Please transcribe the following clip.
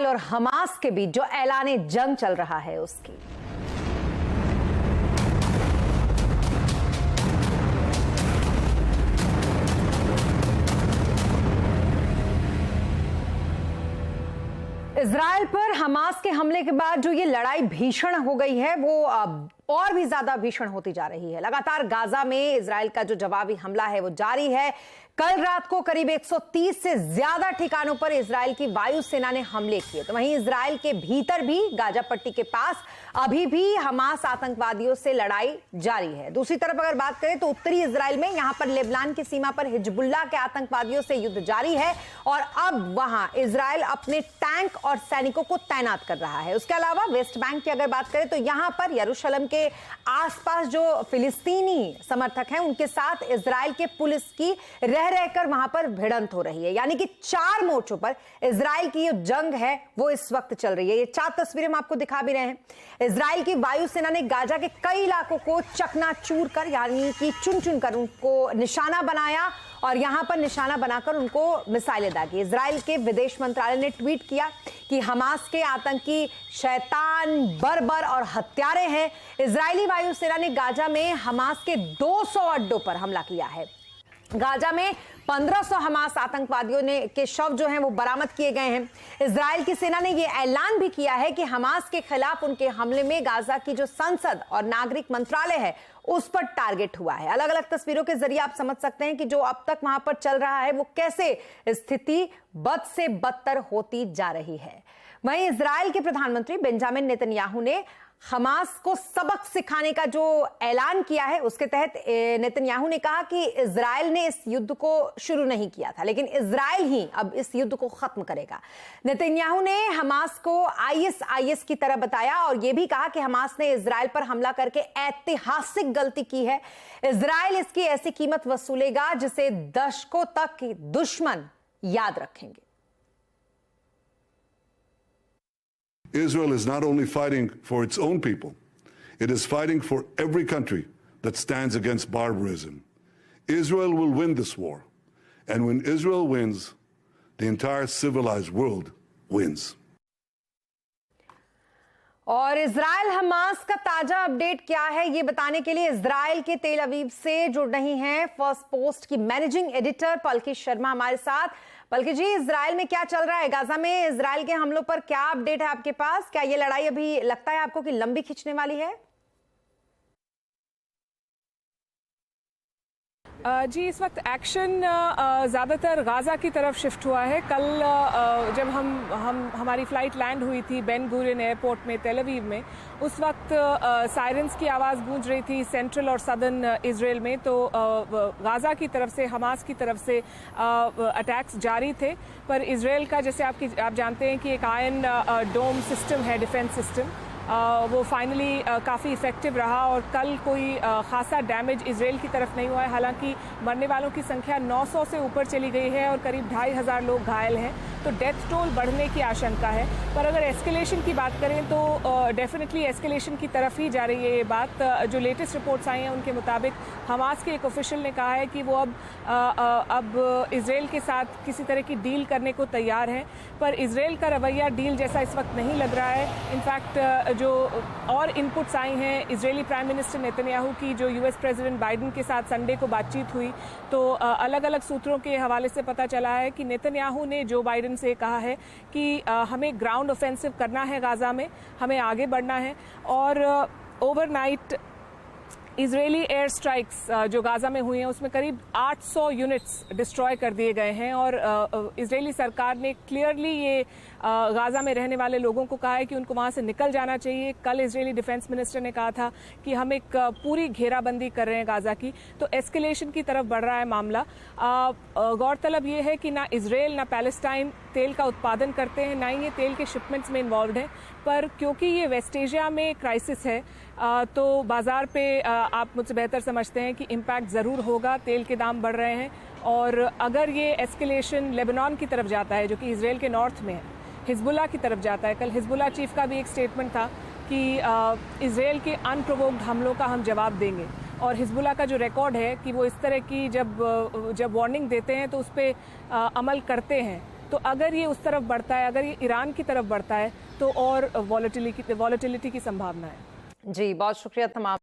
Israel और Hamas के बीच जो ऐलाने जंग चल रहा है उसकी। इजराइल पर हमास के हमले के बाद जो ये लड़ाई भीषण हो गई है वो और भी ज्यादा भीषण होती जा रही है। लगातार गाजा में इजराइल का जो जवाबी हमला है वो जारी है। कल रात को करीब 130 से ज्यादा ठिकानों पर इजराइल की वायुसेना ने हमले किए। तो वहीं इजराइल के भीतर भी गाजा पट्टी के पास अभी भी हमास आतंकवादियों से लड़ाई जारी है। दूसरी तरफ अगर बात करें तो उत्तरी इजराइल में यहां पर लेबनान की सीमा पर हिजबुल्लाह के आतंकवादियों से युद्ध जारी है और अब वहां इजराइल अपने टैंक और सैनिकों को तैनात कर रहा है। उसके अलावा वेस्ट बैंक की अगर बात करें तो यहां पर यरूशलेम के आसपास जो फिलिस्तीनी समर्थक हैं उनके साथ इजराइल के पुलिस की रहकर वहां पर भिड़ंत हो रही है। यानी कि 4 मोर्चों पर इजराइल की जो जंग है वो इस वक्त चल रही है। ये 4 तस्वीरें हम आपको दिखा भी रहे हैं। इजराइल की वायुसेना ने गाजा के कई इलाकों को चकनाचूर कर यानी कि चुन चुन कर उनको निशाना बनाया और यहां पर निशाना बनाकर उनको मिसाइलें दागी। इजराइल के विदेश मंत्रालय ने ट्वीट किया कि हमास के आतंकी शैतान, बर्बर और हत्यारे हैं। इजरायली वायुसेना ने गाजा में हमास के 200 अड्डों पर हमला किया है। गाजा में 1500 हमास आतंकवादियों ने के शव जो हैं वो बरामद किए गए हैं। इजराइल की सेना ने यह ऐलान भी किया है कि हमास के खिलाफ उनके हमले में गाजा की जो संसद और नागरिक मंत्रालय है उस पर टारगेट हुआ है। अलग अलग तस्वीरों के जरिए आप समझ सकते हैं कि जो अब तक वहां पर चल रहा है वो कैसे स्थिति बद से बदतर होती जा रही है। वहीं इजराइल के प्रधानमंत्री बेंजामिन नेतन्याहू ने हमास को सबक सिखाने का जो ऐलान किया है उसके तहत नेतन्याहू ने कहा कि इजराइल ने इस युद्ध को शुरू नहीं किया था लेकिन इजराइल ही अब इस युद्ध को खत्म करेगा। नेतन्याहू ने हमास को आईएस की तरह बताया और यह भी कहा कि हमास ने इजराइल पर हमला करके ऐतिहासिक गलती की है। इजराइल इसकी ऐसी कीमत वसूलेगा जिसे दशकों तक दुश्मन याद रखेंगे। Israel is not only fighting for its own people, it is fighting for every country that stands against barbarism. Israel will win this war, and when Israel wins, the entire civilized world wins. और Israel Hamas का ताजा update क्या है ये बताने के लिए Israel के तेल अवीव से जुड़ रही हैं फर्स्ट पोस्ट की मैनेजिंग एडिटर पलकी शर्मा हमारे साथ। पलकी जी, इजराइल में क्या चल रहा है? गाजा में इजराइल के हमलों पर क्या अपडेट है आपके पास? क्या ये लड़ाई अभी लगता है आपको कि लंबी खिंचने वाली है? जी, इस वक्त एक्शन ज़्यादातर गाज़ा की तरफ शिफ्ट हुआ है। कल जब हमारी फ़्लाइट लैंड हुई थी बेन गुरियन एयरपोर्ट में तेल अवीव में, उस वक्त सायरन्स की आवाज़ गूंज रही थी सेंट्रल और सदर्न इजराइल में। तो गाज़ा की तरफ से, हमास की तरफ से अटैक्स जारी थे, पर इजराइल का जैसे आप जानते हैं कि एक आयरन डोम सिस्टम है, डिफेंस सिस्टम, वो फाइनली काफ़ी इफ़ेक्टिव रहा और कल कोई ख़ासा डैमेज इजराइल की तरफ नहीं हुआ है। हालांकि मरने वालों की संख्या 900 से ऊपर चली गई है और करीब 2500 लोग घायल हैं, तो डेथ टोल बढ़ने की आशंका है। पर अगर एस्केलेशन की बात करें तो डेफिनेटली एस्केलेशन की तरफ ही जा रही है ये बात। जो लेटेस्ट रिपोर्ट्स आई हैं उनके मुताबिक हमास के एक ऑफिशियल ने कहा है कि वो अब इजराइल के साथ किसी तरह की डील करने को तैयार हैं, पर इजराइल का रवैया डील जैसा इस वक्त नहीं लग रहा है। इनफैक्ट जो और इनपुट्स आई हैं इजरायली प्राइम मिनिस्टर नेतन्याहू की, जो यूएस प्रेसिडेंट बाइडेन के साथ संडे को बातचीत हुई, तो अलग अलग सूत्रों के हवाले से पता चला है कि नेतन्याहू ने जो बाइडेन से कहा है कि हमें ग्राउंड ऑफेंसिव करना है गाजा में, हमें आगे बढ़ना है और ओवरनाइट इजरायली एयर स्ट्राइक्स जो गाजा में हुई हैं उसमें करीब 800 यूनिट्स डिस्ट्रॉय कर दिए गए हैं और इजरायली सरकार ने क्लियरली ये गाजा में रहने वाले लोगों को कहा है कि उनको वहाँ से निकल जाना चाहिए। कल इजरायली डिफेंस मिनिस्टर ने कहा था कि हम एक पूरी घेराबंदी कर रहे हैं गाजा की, तो एस्केलेशन की तरफ बढ़ रहा है मामला। गौरतलब ये है कि ना इजराइल ना पैलेस्टाइन तेल का उत्पादन करते हैं, ना ही ये तेल के शिपमेंट्स में इन्वॉल्व हैं, पर क्योंकि ये वेस्ट एशिया में क्राइसिस है तो बाज़ार पे आप मुझसे बेहतर समझते हैं कि इम्पैक्ट ज़रूर होगा। तेल के दाम बढ़ रहे हैं और अगर ये एस्केलेशन लेबनान की तरफ जाता है जो कि इजराइल के नॉर्थ में है, हिजबुल्लाह की तरफ जाता है, कल हिजबुल्लाह चीफ का भी एक स्टेटमेंट था कि इजराइल के अनप्रोवोक्ड हमलों का हम जवाब देंगे। और हिजबुल्लाह का जो रिकॉर्ड है कि वो इस तरह की जब वार्निंग देते हैं तो उस पर अमल करते हैं, तो अगर ये उस तरफ बढ़ता है, अगर ये ईरान की तरफ बढ़ता है, तो और वॉलेटिलिटी की संभावना है। जी, बहुत शुक्रिया तमाम